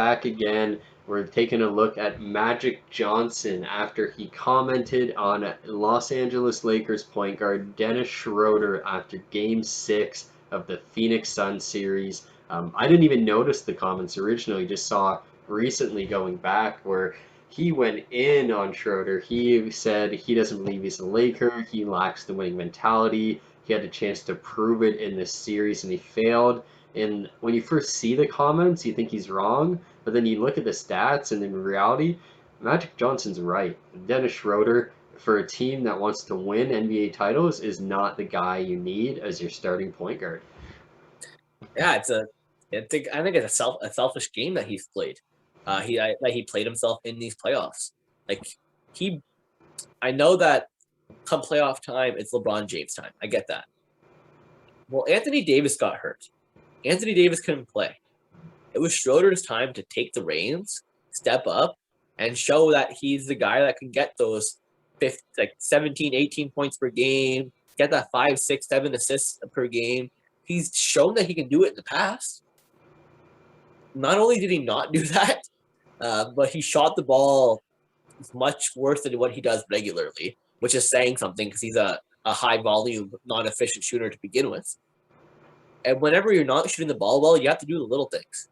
back again. We're taking a look at Magic Johnson after he commented on Los Angeles Lakers point guard Dennis Schroder after Game 6 of the Phoenix Suns series. I didn't even notice the comments originally, just saw recently going back where he went in on Schroder. He said he doesn't believe he's a Laker. He lacks the winning mentality. He had a chance to prove it in this series and he failed. And when you first see the comments, you think he's wrong, but then you look at the stats, and in reality, Magic Johnson's right. Dennis Schroder, for a team that wants to win NBA titles, is not the guy you need as your starting point guard. Yeah, I think it's a selfish game that he's played. He played himself in these playoffs. I know that come playoff time, it's LeBron James time. I get that. Well, Anthony Davis got hurt. Anthony Davis couldn't play. It was Schroeder's time to take the reins, step up, and show that he's the guy that can get those 17, 18 points per game, get that 5, 6, 7 assists per game. He's shown that he can do it in the past. Not only did he not do that, but he shot the ball much worse than what he does regularly, which is saying something because he's a high-volume, non-efficient shooter to begin with. And whenever you're not shooting the ball well, you have to do the little things.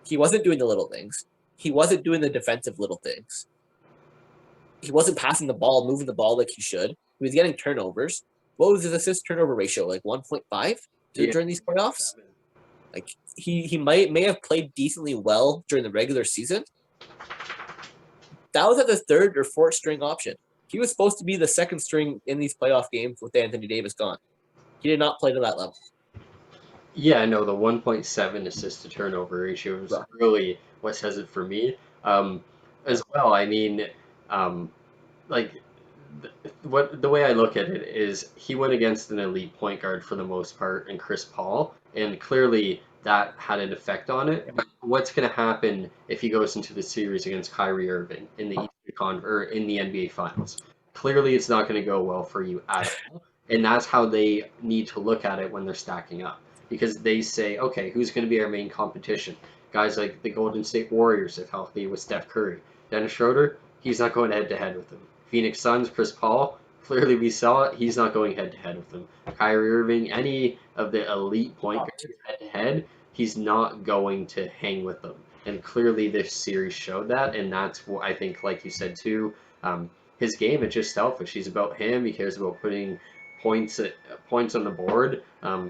He wasn't doing the little things. He wasn't doing the defensive little things. He wasn't passing the ball, moving the ball like he should. He was getting turnovers. What was his assist turnover ratio? Like 1.5 during these playoffs? Like he may have played decently well during the regular season. That was at the third or fourth string option. He was supposed to be the second string in these playoff games with Anthony Davis gone. He did not play to that level. Yeah, no, the 1.7 assist to turnover ratio is really what says it for me. As well, I mean, like the way I look at it is he went against an elite point guard for the most part in Chris Paul, and clearly that had an effect on it. But what's going to happen if he goes into the series against Kyrie Irving in the in the NBA Finals? Clearly, it's not going to go well for you at all, and that's how they need to look at it when they're stacking up. Because they say, okay, who's going to be our main competition? Guys like the Golden State Warriors, if healthy, with Steph Curry. Dennis Schroder, he's not going head-to-head with them. Phoenix Suns, Chris Paul, clearly we saw it, he's not going head-to-head with them. Kyrie Irving, any of the elite point guards head-to-head, he's not going to hang with them. And clearly this series showed that, and that's what I think, like you said too, his game is just selfish. He's about him. He cares about putting points on the board.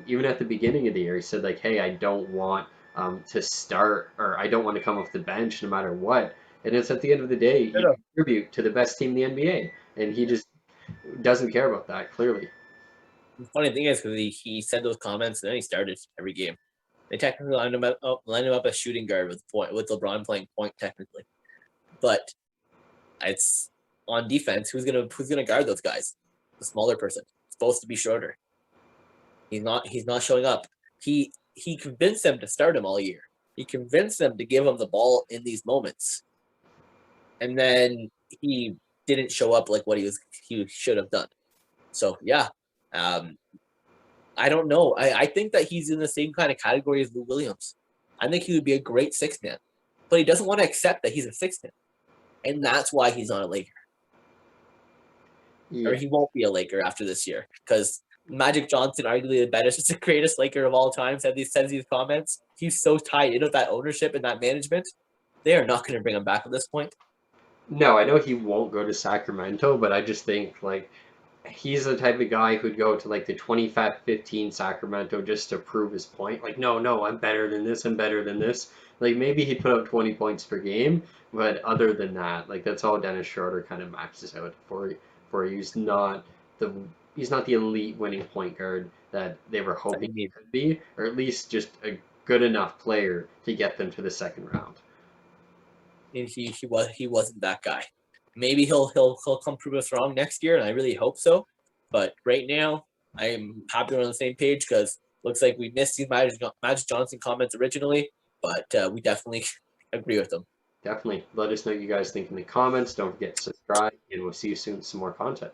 Even at the beginning of the year, he said like, "Hey, I don't want to start, or I don't want to come off the bench no matter what." And it's at the end of the day, you contribute to the best team in the NBA, and he just doesn't care about that. Clearly, the funny thing is because he said those comments and then he started every game. They technically lined him up as shooting guard with LeBron playing point technically, but it's on defense. Who's gonna guard those guys? The smaller person. Supposed to be Schroder. He's not showing up. He convinced them to start him all year. He convinced them to give him the ball in these moments. And then he didn't show up like what he should have done. So yeah. I don't know. I think that he's in the same kind of category as Lou Williams. I think he would be a great sixth man. But he doesn't want to accept that he's a sixth man. And that's why he's not a Laker. Yeah. Or he won't be a Laker after this year because Magic Johnson, arguably the greatest Laker of all time, says these comments. He's so tied into that ownership and that management. They are not going to bring him back at this point. No, I know he won't go to Sacramento, but I just think like he's the type of guy who'd go to like the 25-15 Sacramento just to prove his point. Like, no, I'm better than this. I'm better than this. Like maybe he'd put up 20 points per game, but other than that, like that's all Dennis Schroder kind of maxes out for you. He's not the elite winning point guard that they were hoping he could be, or at least just a good enough player to get them to the second round. And he wasn't that guy. Maybe he'll come prove us wrong next year, and I really hope so. But right now, I'm happy we're on the same page because looks like we missed these Magic Johnson comments originally, but we definitely agree with them. Definitely. Let us know what you guys think in the comments. Don't forget to subscribe, and we'll see you soon with some more content.